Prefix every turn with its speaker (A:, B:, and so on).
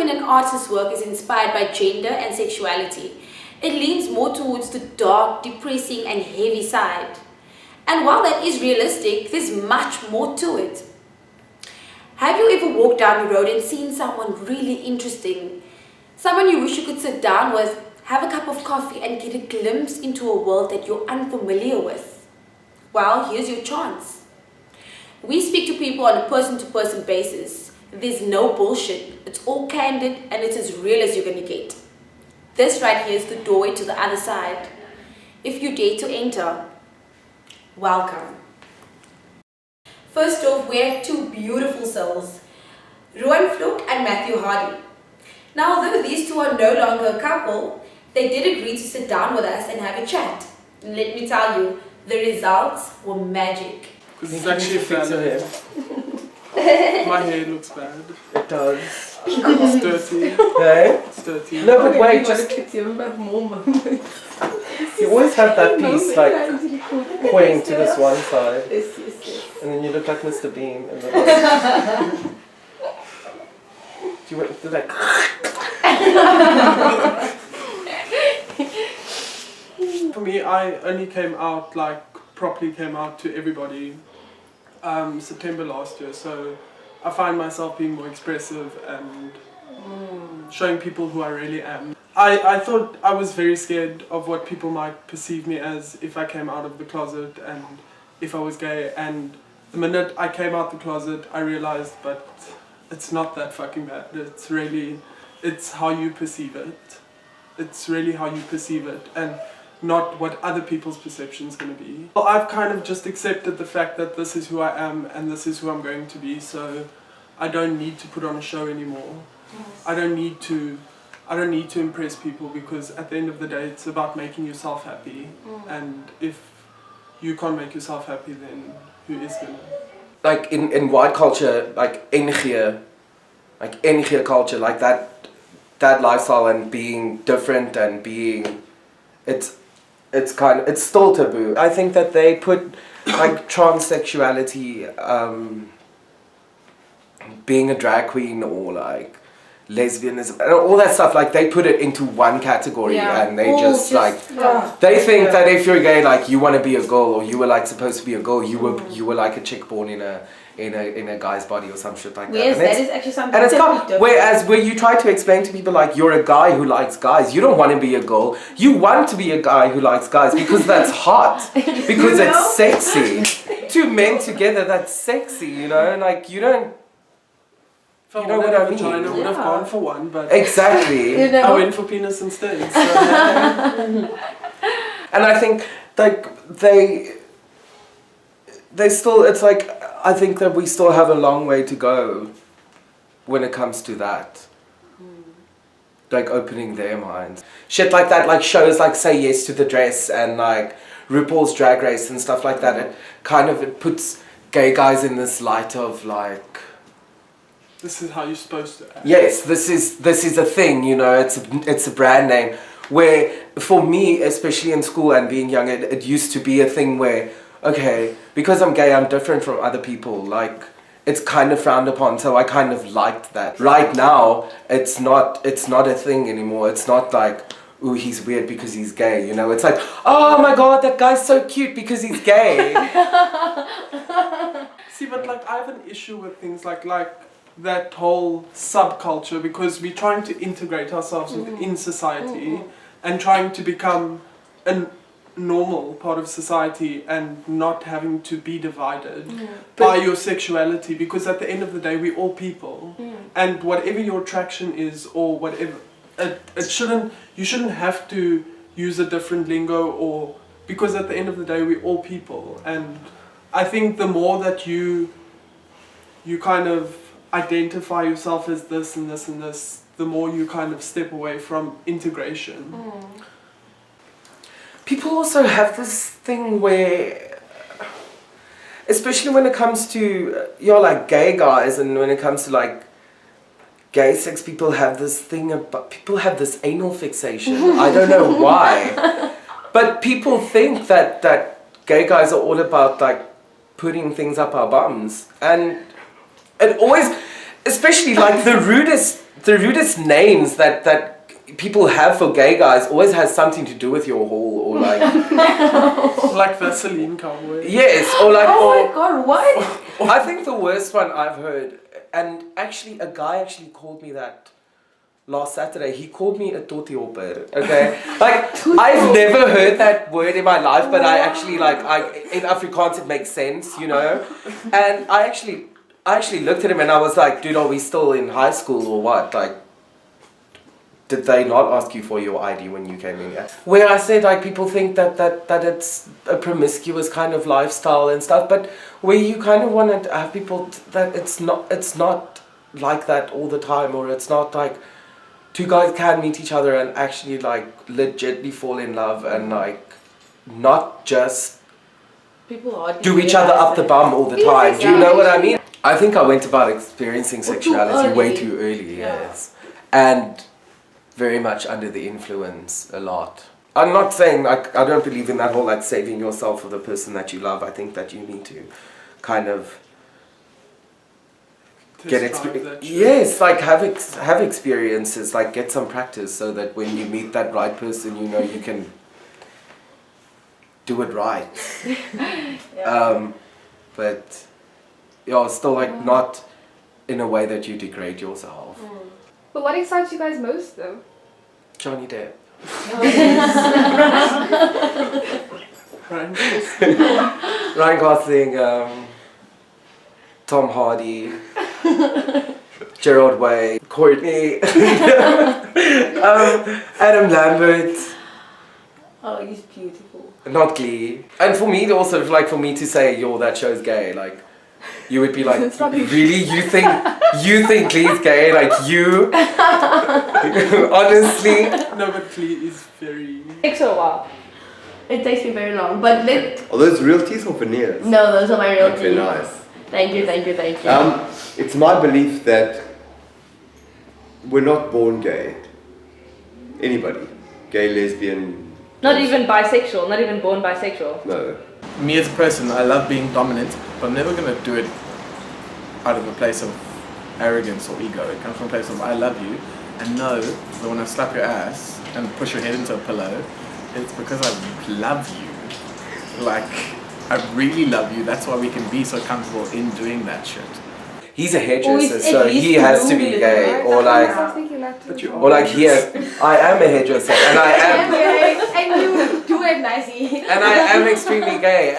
A: when an artist's work is inspired by gender and sexuality, it leans more towards the dark, depressing and heavy side. And while that is realistic, there's much more to it. Have you ever walked down the road and seen someone really interesting? Someone you wish you could sit down with, have a cup of coffee and get a glimpse into a world that you're unfamiliar with? Well, here's your chance. We speak to people on a person-to-person basis. There's no bullshit. It's all candid and it's as real as you're gonna get. This right here is the doorway to the other side. If you dare to enter, welcome. First off, we have two beautiful souls, Rowan Vloek and Matthew Hardy. Now, although these two are no longer a couple, they did agree to sit down with us and have a chat. And let me tell you, the results were magic.
B: Because it's actually valid. My hair looks bad.
C: It does.
B: It's dirty.
C: Hey?
B: It's dirty.
C: No, but wait, just... You always have that piece, like, pointing to this one side. And then you look like Mr. Bean. And then do you want to do that?
B: For me, I only came out, properly came out to everybody September last year, so I find myself being more expressive and showing people who I really am. I thought I was very scared of what people might perceive me as if I came out of the closet and if I was gay, and the minute I came out the closet I realized, but it's not that fucking bad. It's how you perceive it. It's really how you perceive it and not what other people's perception is going to be. Well, I've kind of just accepted the fact that this is who I am and this is who I'm going to be, so I don't need to put on a show anymore. Yes. I don't need to impress people, because at the end of the day it's about making yourself happy. And if you can't make yourself happy, then who is gonna?
C: Like in white culture, like NG culture, like that lifestyle and being different and being, it's still taboo. I think that they put like transsexuality, being a drag queen or like lesbianism and all that stuff, like they put it into one category, and they they think that if you're gay, like you want to be a girl, or you were like supposed to be a girl, you were like a chick born in a guy's body or some shit like that.
A: Yes, that is actually something.
C: And it's whereas where you try to explain to people like you're a guy who likes guys, you don't want to be a girl, you want to be a guy who likes guys because that's hot, because it's sexy. Two men together, that's sexy, you know, like you don't.
B: You know what I mean? I would have gone for one, but
C: exactly.
B: I went for penis instead. So.
C: And I think like they still, it's like, I think that we still have a long way to go when it comes to that. Like opening their minds. Shit like that, like shows like Say Yes to the Dress and like RuPaul's Drag Race and stuff like that. It puts gay guys in this light of like,
B: this is how you're supposed to act.
C: Yes, this is a thing, you know, it's a brand name. Where, for me, especially in school and being young, it used to be a thing where, okay, because I'm gay, I'm different from other people, like, it's kind of frowned upon, so I kind of liked that. Right now, it's not a thing anymore. It's not like, ooh, he's weird because he's gay, you know, it's like, oh my god, that guy's so cute because he's gay.
B: See, but like, I have an issue with things like that whole subculture, because we're trying to integrate ourselves within society and trying to become a normal part of society and not having to be divided by your sexuality, because at the end of the day we're all people, and whatever your attraction is or whatever, you shouldn't have to use a different lingo, or because at the end of the day we're all people. And I think the more that you kind of identify yourself as this and this and this, the more you kind of step away from integration.
C: People also have this thing where, especially when it comes to like gay guys, and when it comes to like gay sex, people have this thing about, people have this anal fixation. I don't know why, but people think that gay guys are all about like putting things up our bums, and it always, especially like the rudest the rudest names that people have for gay guys always has something to do with your hole or like
B: Like Vaseline cowboy.
C: yes or like
A: Oh
C: or,
A: my god, what?
C: I think the worst one I've heard, and actually a guy actually called me that last Saturday. He called me a totioper. Okay, like I've never heard that word in my life, but I actually like in Afrikaans it makes sense, you know. And I actually looked at him and I was like, dude, are we still in high school or what? Like, did they not ask you for your ID when you came in? Where I said like people think that it's a promiscuous kind of lifestyle and stuff, but where you kind of want to have people that it's not like that all the time, or it's not like two guys can meet each other and actually like legitimately fall in love and like not just
A: People hardly
C: do each other up the bum all the time. Do you know what I mean? I think I went about experiencing sexuality way too early, yes. And very much under the influence a lot. I'm not saying like I don't believe in that whole like saving yourself for the person that you love. I think that you need to kind of get experience. Yes, like have experiences, like get some practice so that when you meet that right person, you know you can do it right. But yeah, still like not in a way that you degrade yourself.
D: But what excites you guys most though?
C: Johnny Depp. Ryan Gosling, Tom Hardy, Gerard Way, Courtney, Adam Lambert.
A: Oh, he's beautiful.
C: Not Glee. And for me also, like for me to say, yo, that show's gay, like you would be like, really? You think Glee's gay? Like you? Honestly?
B: No, but Glee is very...
D: Takes a while.
E: It takes me very long, but
F: Are those real teeth or veneers?
E: no, those are my real
F: Okay,
E: teeth.
F: nice.
E: Thank you.
F: It's my belief that we're not born gay. Anybody. Gay, lesbian.
D: Not even bisexual, not even born bisexual.
F: No.
B: Me as a person, I love being dominant, but I'm never going to do it out of a place of arrogance or ego. It comes from a place of I love you, and know that when I slap your ass and push your head into a pillow, it's because I love you. Like, I really love you. That's why we can be so comfortable in doing that shit.
C: He's a hairdresser, so he has to be gay, or
D: I
C: like,
D: was thinking that too.
C: or like here, I am a hairdresser, and I am,
A: And you do it nicely.
C: and I am extremely gay.